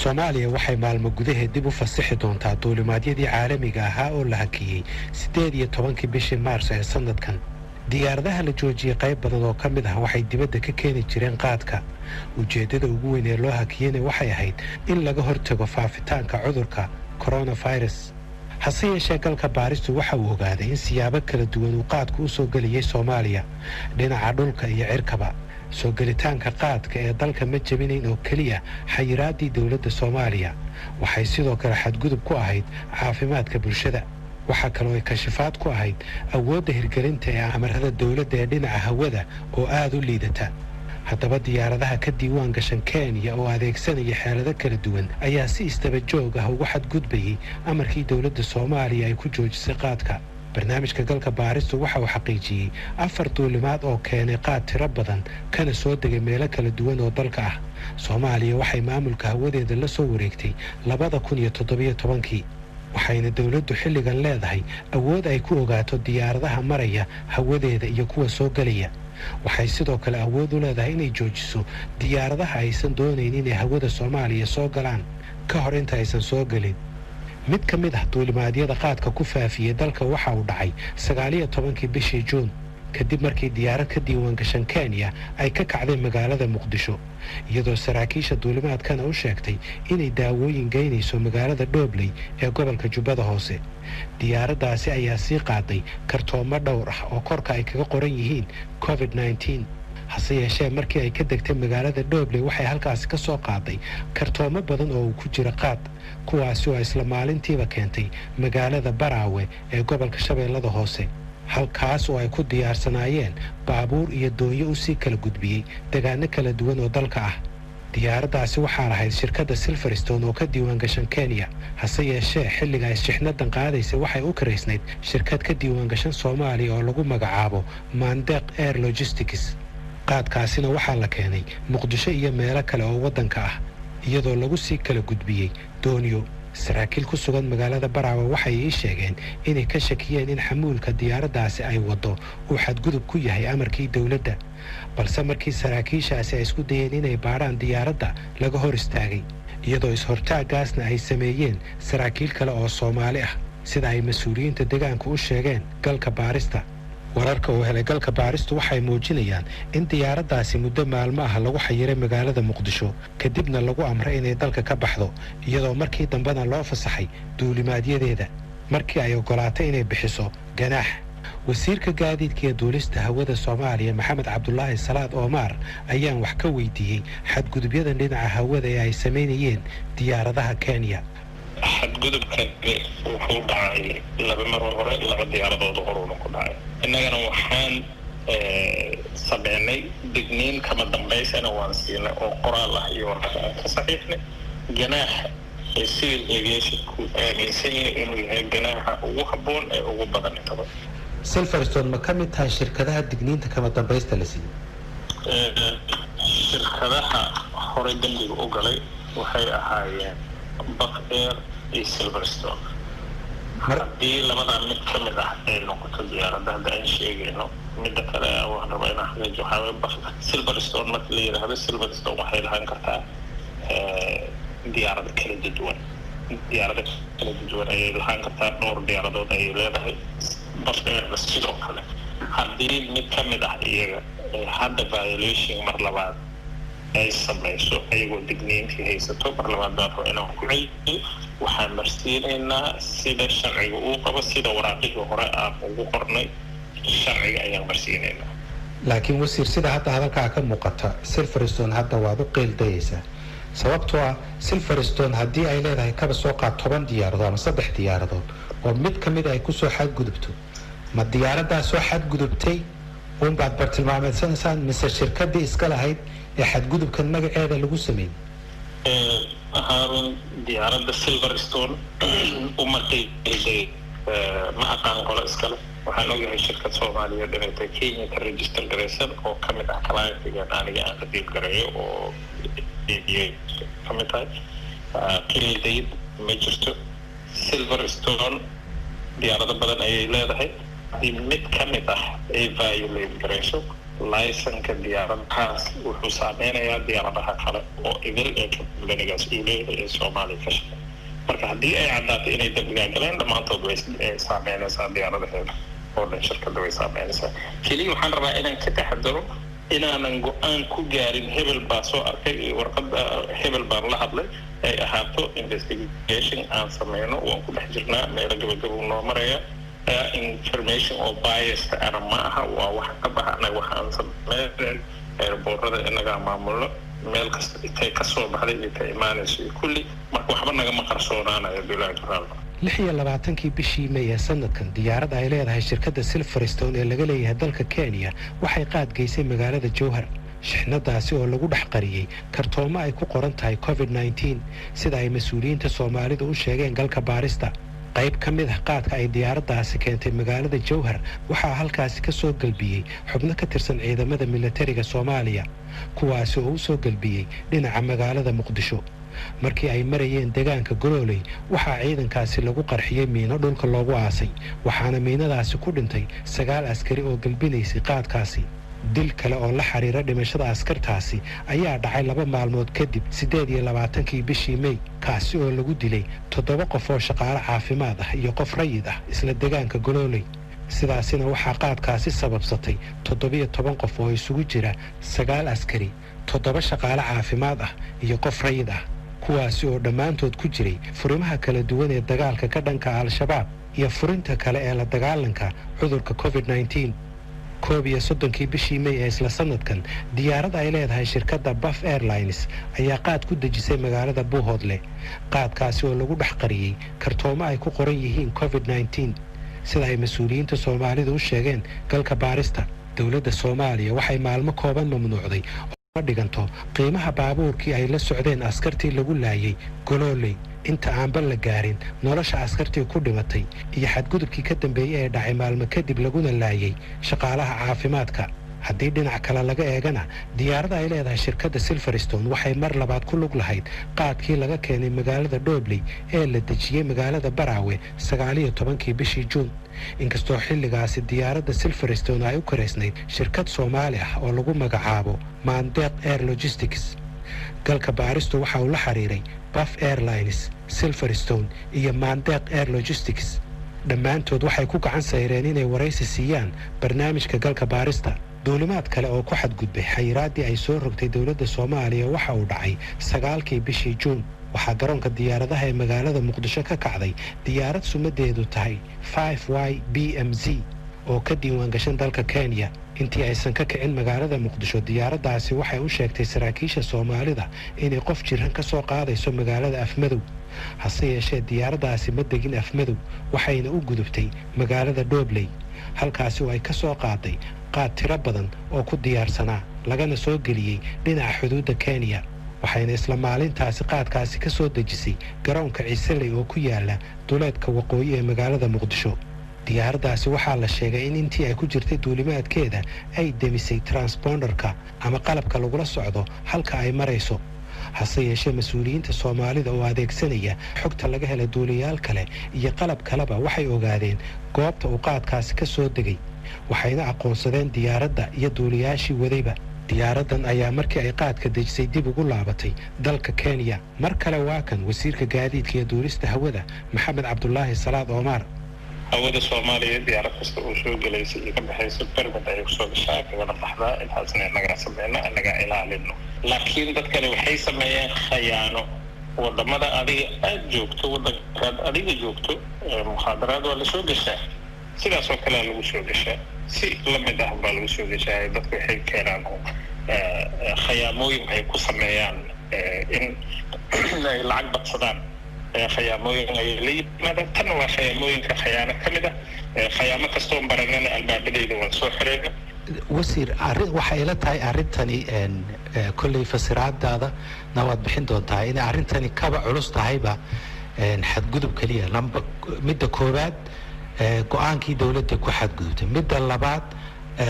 Soomaaliya waxay maalmo gudaheed dib u fasixi doontaa duulimaadyadii caalamiga ahaa oo la hakiyay 18 bishii Maars ee sanadkan. diyaaradaha la joojiyay qayb badan oo ka mid ah waxay dibadda ka keeni jireen qaadka. ujeedada ugu weyn ee loo hakiyayna waxay ahayd in laga hortago faafitaanka cudurka coronavirus. hase yeeshee galka baaristu waxa uu ogaaday in siyaabo kala duwan uu qaadku u soo geliyay Soomaaliya dhinaca dhulka iyo cirkaba. soo gelitaanka qaadka ee dalka ma jabinayn oo kaliya xayiraadii dawladda Soomaaliya, waxay sidoo kale xadgudub ku ahayd caafimaadka bulshada. waxa kale oo ay kashifaad ku ahayd awoodda hirgelinta ee amarada dawladda ee dhinaca hawada oo aad u liidata. haddaba diyaaradaha ka diiwaan gashan Kenya oo adeegsanaya xeelado kala duwan ayaa si istaba joog ah ugu xadgudbayay amarkii dawladda Soomaaliya ay ku joojisay qaadka. barnaamijka galka baaristu waxa uu xaqiijiyay 4 duulimaad oo keenay qaad tiro badan kana soo degay meelo kala duwan oo dalka ah. Soomaaliya waxay maamulka hawadeeda la soo wareegtay 2017 waxayna dawladdu xilligan leedahay awood ay ku ogaato diyaaradaha maraya hawadeeda iyo kuwa soo galaya. waxay sidoo kale awood u leedahay inay joojiso diyaaradaha aysan doonayn inay hawada Soomaaliya soo galaan ka hor inta aysan soo galin. mid ka mid ah duulimaadyada qaadka ku faafiyay dalka waxa uu dhacay 19 bishii Juun kadib markii diyaarad ka diiwaan gashan Kenya ay ka kacday magaalada Muqdisho, iyadoo saraakiisha duulimaadkana u sheegtay inay daawooyin geynayso magaalada Dhobley ee gobolka Jubbada Hoose. diyaaraddaasi ayaa sii qaaday kartoomo dhowr ah oo korka ay kaga qoran yihiin COVID-19. hase yeeshee markii ay ka degtay magaalada Dhobley waxay halkaas ka soo qaaday kartoomo badan oo ku jira qaad, kuwaas oo isla maalintiiba keentay magaalada Baraawe ee gobolka Shabeellada Hoose, halkaas oo ay ku diyaarsanaayeen baabuur iyo doonyo u sii kala gudbiyay deegaano kala duwan oo dalka ah. diyaaraddaasi waxaa lahayd shirkadda Silverstone oo ka diiwaan gashan Kenya, hase yeeshee xilliga ay shixnadan qaadaysay waxay u karaysnayd shirkad ka diiwaan gashan Soomaaliya oo lagu magacaabo Mandeq Air Logistics. qaadkaasina waxaa la keenay Muqdisho iyo meelo kale oo waddanka ah iyadoo lagu sii kala gudbiyay doonyo. saraakiil ku sugan magaalada Baraawe waxay ii sheegeen inay ka shakiyeen in xamuulka diyaaraddaasi ay wado uu xadgudub ku yahay amarkii dawladda, balse markii saraakiishaasi ay isku dayeen inay baaraan diyaaradda laga hor istaagay, iyadoo is-hortaagaasna ay sameeyeen saraakiil kale oo Soomaali ah sida ay mas'uuliyiinta deegaanka u sheegeen galka baarista. wararka oo helay galka baaristu waxay muujinayaan in diyaaraddaasi muddo maalmo ah lagu xayiray magaalada Muqdisho kadibna lagu amray inay dalka ka baxdo, iyadoo markii dambena loo fasaxay duulimaadyadeeda markii ay ogolaatay inay bixiso ganaax. wasiirka gaadiidka iyo duulista hawada Soomaaliya Maxamed Cabdullaahi Salaad Omar ayaan wax ka weydiiyay xadgudubyadan dhinaca hawada ee ay sameynayeen diyaaradaha Kenya. xadgudubkan wuxuu dhacay 2 mar hore 2 diyaaradood oo ku dhacay. innagana waxaan sameynay digniin kama dambaysana waan siinay oo qoraal ah iyo warqad ka saxiixnay ganaax civil aviation ku aaminsan inuu yahay ganaaxa ugu habboon ee ugu badan intaba. Silverstone ma ka mid tahay shirkadaha digniinta kama dambaysta la siiyay? shirkadaha hore dambiga u galay waxay ahaayeen Buck Air iyo Silverstone. haddii labadan mid ka mid ah ay noqoto diyaaradda hadda aan sheegayno, midda kale waxaan rabaa inaan xaqiijiyo waxaa weeye Silverstone marka la yidhaahdo Silverstone waxay lahaan kartaa diyaarado kala duwan. ayay lahaan kartaa dhowr diyaaradood ayay leedahay. Buck Air sidoo kale haddii mid ka mid ah iyaga hadda violation mar labaad ay samayso ayagoo digniintii haysato mar labaad baa inaan ku celiyo waxaan marsiinaynaa sida sharciga uu qabo, sida waraaqihii hore aan ugu qornay sharciga ayaan marsiinaynaa. laakiin wasiir sida hadda hadalkaa ka muuqata Silverstone hadda waad u qeeldayaysaa, sababtoo ah Silverstone haddii ay leedahay kaba soo qaad 10 diyaaradood ama 3 diyaaradood oo mid ka mid ay ku soo xadgudubto, ma diyaaraddaas soo xadgudubtay uun baad bartilmaameedsanaysaan mise shirkaddii iska lahayd ee xadgudubkan magaceeda lagu sameeyay? Harun diyaaradda Silverstone uma qeybay ma aqaan qolo iskale. waxaan ogahay shirkad Soomaaliyeed inay Kenya ka register garaysan oo ka mid ah client-iga aniga aan ka diib garayo oo ka mid tahay qeybay ma jirto. Silverstone diyaarado badan ayay leedahay, mid ka mid ah ay violate garayso laysanka diyaaradahaas wuxuu saameynayaa diyaaradaha kale oo idil ee kambanigaas uu leeyahay ee Soomaaliya ka shaqeeya marka haddii ay caddaato inay dambiga galeen dhammaantood way saameynaysaa diyaaradaheeda oo dhan shirkadda way saameynaysaa keliya waxaan rabaa inaan ka taxadaro inaanan go-aan ku gaarin hebel baa soo arkay warqadda hebel baan la hadlay ay ahaato investigation aan sameyno waan ku dhex jirnaa meelo gabagabo noo maraya information oo biased ana ma aha waa wax ka baxana waxaan sameeyay airportada inaga maamulo meel kasta intay ka soo baxday iyo ka imaanayso kulli marka waxba naga maqarsoonaanayo dowladda raalka 26 bishii May ee sanadkan diyaarad ay leedahay shirkadda Silverstone ee laga leeyahay dalka Kenya waxay qaad geysay magaalada Jowhar shixnadaasi oo lagu dhax qariyay kartoomo ay ku qoran tahay COVID-19 sida ay mas'uuliyiinta Soomaalidu u sheegeen galka baarista qayb ka mid ah qaadka ay diyaaraddaasi keentay magaalada Jowhar waxaa halkaasi ka soo galbiyay xubno ka tirsan ciidamada militariga Soomaaliya kuwaas oo u soo galbiyay dhinaca magaalada Muqdisho markii ay marayeen deegaanka Golooley waxaa ciidankaasi lagu qarxiyay miino dhulka loogu aasay waxaana miinadaasi ku dhintay 9 askari oo galbinaysay qaadkaasi dil kale oo la xiriira dhimashada askartaasi ayaa dhacay 2 maalmood kadib 28 bishii May kaasi oo lagu dilay 7 qof oo shaqaale caafimaad ah iyo qof rayid ah isla deegaanka Golooley sidaasina waxaa qaadkaasi sababsatay 17 qof oo isugu jira 9 askari 7 shaqaale caafimaad ah iyo qof rayid ah kuwaasi oo dhammaantood ku jiray furimaha kala duwan ee dagaalka ka dhanka al-shabaab iyo furinta kale ee la dagaalanka cudurka COVID-19 31 bishii May ee isla sanadkan diyaarad ay leedahay shirkadda Buff Airlines ayaa qaad ku dejisay magaalada Buuhoodle qaadkaasi oo lagu dhax qariyay kartoomo ay ku qoran yihiin COVID-19 sida ay mas'uuliyiinta Soomaalidu u sheegeen galka baarista dowladda Soomaaliya waxay maalmo kooban mamnuucday oo dhiganto qiimaha baabuurkii ay la socdeen askartii lagu laayay Golooley inta aan bal la gaarin nolosha askartii ku dhimatay iyo xadgudubkii ka dambeeyay ee dhacay maalmo kadib laguna laayay shaqaalaha caafimaadka haddii dhinac kale laga eegana diyaaradda ay leedahay shirkadda Silverstone waxay mar labaad ku lug lahayd qaadkii laga keenay magaalada Doobley ee la dejiyay magaalada Baraawe 19 bishii Juun inkastoo xilligaasi diyaaradda Silverstone ay u kareysnayd shirkad Soomaali ah oo lagu magacaabo Mandeq Air Logistics galka baaristu waxa uu la xiriiray Buff Airlines Silverstone iyo Mandeq Air Logistics dhammaantood waxay ku gacan sayreen inay waraysi siiyaan barnaamijka galka baarista duulimaad kale oo ku xadgudbay xayiraadii ay soo rogtay dowladda Soomaaliya waxa uu dhacay 9 bishii Juun waxaa garoonka diyaaradaha ee magaalada Muqdisho ka kacday diyaarad sumadeedu tahay 5YBMZ oo ka diiwaan gashan dalka Kenya intii aysan ka kicin magaalada Muqdisho diyaaraddaasi waxay u sheegtay saraakiisha Soomaalida inay qof jiran ka soo qaadayso magaalada Afmadow hase yeeshee diyaaraddaasi ma degin Afmadow waxayna u gudubtay magaalada Doobley halkaasi oo ay ka soo qaaday qaad tiro badan oo ku diyaarsanaa lagana soo geliyay dhinaca xuduudda Kenya waxayna isla maalintaasi qaadkaasi ka soo dejisay garoonka Ciiseley oo ku yaala duleedka waqooyi ee magaalada Muqdisho diyaaraddaasi waxaa la sheegay in intii ay ku jirtay duulimaadkeeda ay demisay transponderka ama qalabka lagula socdo halka ay marayso hase yeeshee mas'uuliyiinta Soomaalida oo adeegsanaya xogta laga helay duuliyaal kale iyo qalab kaleba waxay ogaadeen goobta uu qaadkaasi ka soo degay waxayna aqoonsadeen diyaaradda iyo duuliyaashii wadayba diyaaraddan ayaa markii ay qaadka dejisay dib ugu laabatay dalka Kenya mar kale waa kan wasiirka gaadiidka iyo duulista hawada Maxamed Cabdullaahi Salaad Omar hawada Soomaaliya diyaarad kasta oo soo galaysa iyo ka baxaysa permit ay soo gashaa kana baxdaa intaasna naga sameeyna naga ilaalino laakiin dadkani waxay sameeyeen khayaano wadamada adiga aad joogto wadanka adiga joogto muxaadaraad waa la soo gashaa sidaas oo kale lagu soo gashaa si la mid ah baa lagu soo gashaa dadku waxay keenaan khayaamooyin ay ku sameeyaan in ay lacag badsadaan خياموين اللي ماذا تنوى خياموين كخيانة كمدة خيامة كستون برنامج البابلي ده والسوحرة وسير وحيلتها أرنتني إن كل فسرات هذا نواد بحين دون تاي إن أرنتني كبا عروس تايبا إن حد جذب كلية لما مدة كورات قوان كي دولة كو حد جذب مدة اللبات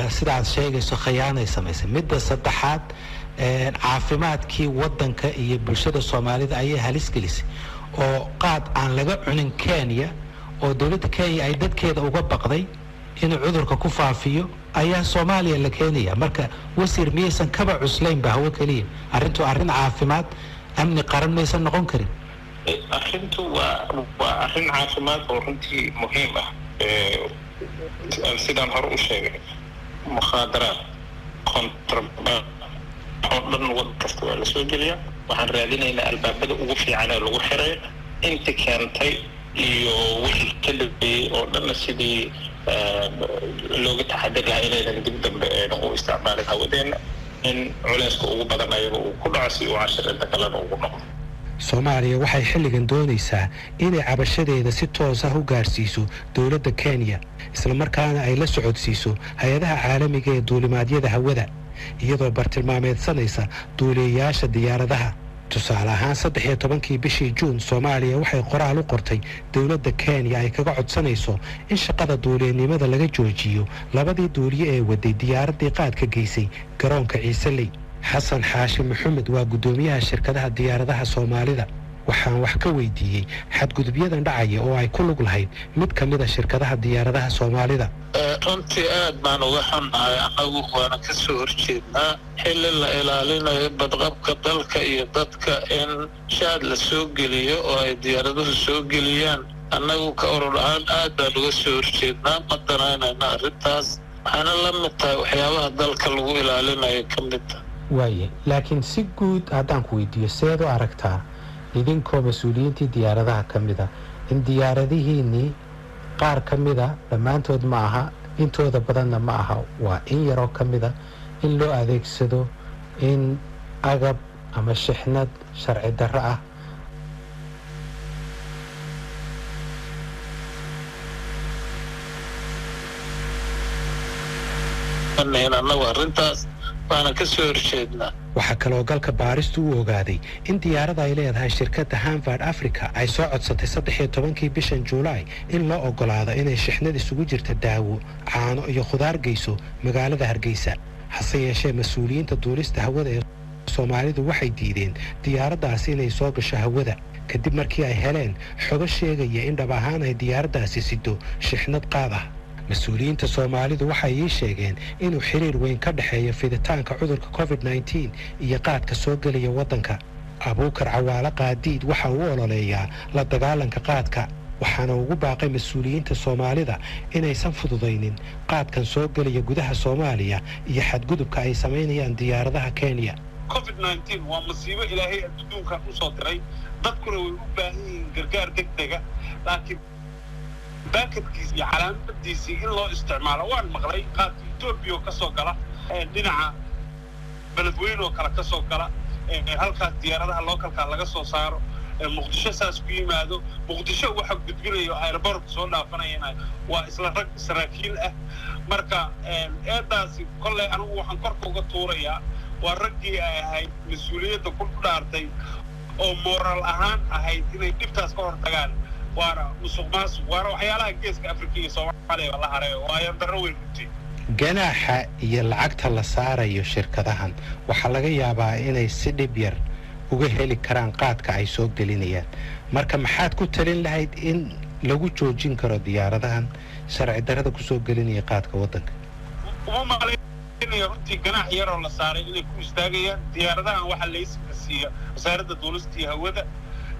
سدع شيء خيانة يسميه مدة صدحات عافمات كي ودن كي بالشدة الصومالية أيه هالسكليس oo qaad aan laga cunin Kenya oo dawladda Kenya ay dadkeeda uga baqday in cudurka ku faafiyo ayaa Soomaaliya la keenaya marka wasiir miyaysan kaba cuslayn ba hawo kaliya arrintu arrin caafimaad amni qaran maysan noqon karin arrintu waa arrin caafimaad oo runtii muhiim ah sidaan hore u sheegay mukhadaraad kontraband oo dhan wad kasta waa la soo geliyaa waxaan raadinaynaa albaabada ugu fiican ee lagu xiray inta keentay iyo wixii ka dambeeyey oo dhan sidii looga taxadar lahaa inaynan dib dambe u isticmaalin hawadeena in culayska ugu badan ayaga uu ku dhaco si uu casharada kalena ugu noqdo Soomaaliya waxay xilligan doonaysaa inay cabashadeeda si toos ah u gaarsiiso dawladda Kenya isla markaana ay la socodsiiso hay'adaha caalamiga ee duulimaadyada hawada iyadoo bartilmaameedsanaysa duuliyayaasha diyaaradaha tusaale ahaan 13 bishii Juun Soomaaliya waxay qoraal u qortay dawladda Kenya ay kaga codsanayso in shaqada duuliyanimada laga joojiyo labadii duuliye ee waday diyaaradii qaadka geysay garoonka Ciisaley Xasan Xaashi Maxamed waa gudoomiyaha shirkadaha diyaaradaha Soomaalida waxaan wax ka weydiiyay xadgudubyadan dhacaya oo ay ku lug lahayd mid kamid ah shirkadaha diyaaradaha Soomaalida runtii aad baan uga xunnahay anagu waana ka soo horjeednaa xilli la ilaalinayo badqabka dalka iyo dadka in shaad la soo geliyo oo ay diyaaraduhu soo geliyaan annagu ka urur ahaan aad baan uga soo horjeednaa ma danaynayna arrintaas waxaana la mid tahay waxyaabaha dalka lagu ilaalinayo ka mid ah waaye laakiin si guud haddaan ku weydiiyo seed u aragtaa idinkoo mas-uuliyiintii diyaaradaha ka mida in diyaaradihiinnii qaar ka mida dhammaantood ma aha intooda badanna ma aha waa in yaroo ka mida in loo adeegsado in agab ama shixnad sharci darro ah annagu arrintaas waana ka soo horjeednaa waxaa kaloo galka baaristu u ogaaday in diyaarada ay leedahay shirkadda Hanford Africa ay soo codsatay 13 bishan Juulaay in loo ogolaado inay shixnad isugu jirta daawo caano iyo khudaar geyso magaalada Hargeysa hase yeeshee mas'uuliyiinta duulista hawada ee Soomaalidu waxay diideen diyaaradaas inay soo gasho hawada kadib markii ay heleen xogo sheegaya in dhab ahaan ay diyaaradaasi sido shixnad qaad ah mas'uuliyiinta Soomaalidu waxay ii sheegeen inuu xiriir weyn ka dhaxeeyo fiditaanka cudurka COVID-19 iyo qaadka soo galaya wadanka Abuukar Cawaale Qaadiid waxa uu ololeeyaa la dagaalanka qaadka waxaana ugu baaqay mas'uuliyiinta Soomaalida inaysan fududeynin qaadkan soo galaya gudaha Soomaaliya iyo xadgudubka ay sameynayaan diyaaradaha Kenya COVID-19 waa masiibo ilaahay adduunka u soo diray dadkuna way u baahan yihiin gargaar degdeg ah laakiin باكتكيس يا حلام بديسي إلا استعماله وان مغلي قاد توبيو كسو قلا دينعا بلدوينو كلا كسو قلا هالكا ديارة اللوكال كان لغا سو صارو مقدشة ساس بيما هذا مقدشة واحد بتقولي ايربورت سونا فناينا وإسلا رق سراكيل مركا داسي كل أنا وحن كركو قطوريا ورقي هاي مسؤولية كل دارتي أو مورال أهان هاي إني دفتاس كور تغال وارا مسوقماس وارا وحيالها جيسك أفريقيا Soomaaliya والله هراي وأيام دروين كنتي ganaaxa iyo lacagta la saarayo shirkadahan waxa laga yaabaa inay si dhib yar uga heli karaan qaadka ay soo gelinayaan marka maxaad ku talin lahayd in lagu joojin karo diyaaradahan sharci darrada ku soo gelinaya qaadka wadanka uma maleeyo runtii ganaax yar oo la saaray inay ku istaagayaan diyaaradahan waxa la isqasiyo wasaaradda duulista iyo hawada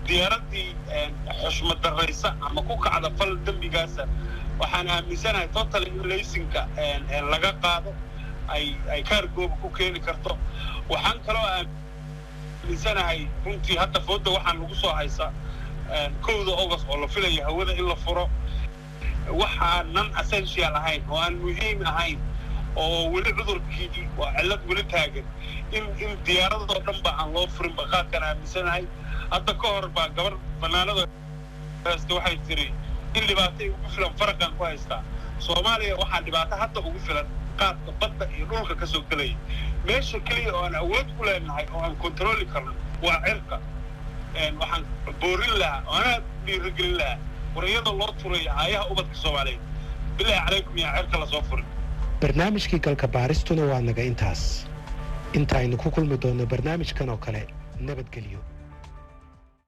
diyaaradii xushmad darraysa ama ku kacda fal dambigaasa waxaan aaminsanahay total laysinka laga qaado ay kaargooba ku keeni karto waxaan kaloo aaminsanahay runtii hadda fooda waxaan lagu soo haysaa 1 August oo la filayo hawada in la furo waxaan non essential ahayn oo aan muhiim ahayn oo weli cudurkii waa cilad weli taagan in diyaaradoo dhan ba aan loo furin baqaadkan aaminsanahay hadda ka hor baa gabar banaanada heesta waxay tiri in dhibaatay ugu filan farqan ku haystaa Soomaaliya waxaa dhibaato hadda ugu filan qaadka badda iyo dhulka ka soo galaya meesha kaliya oo aan awood ku leenahay oo aan kontroli karno waa cirka waxaan boorin lahaa oo aan dhiirigelin lahaa wariyada loo turay ayaha ubadka Soomaaliyeed bilaa calaykum ya cirka la soo furin barnaamijkii galka baaristuna waa naga intaas inta aynu ku kulmi doono barnaamijkan oo kale nabadgelyo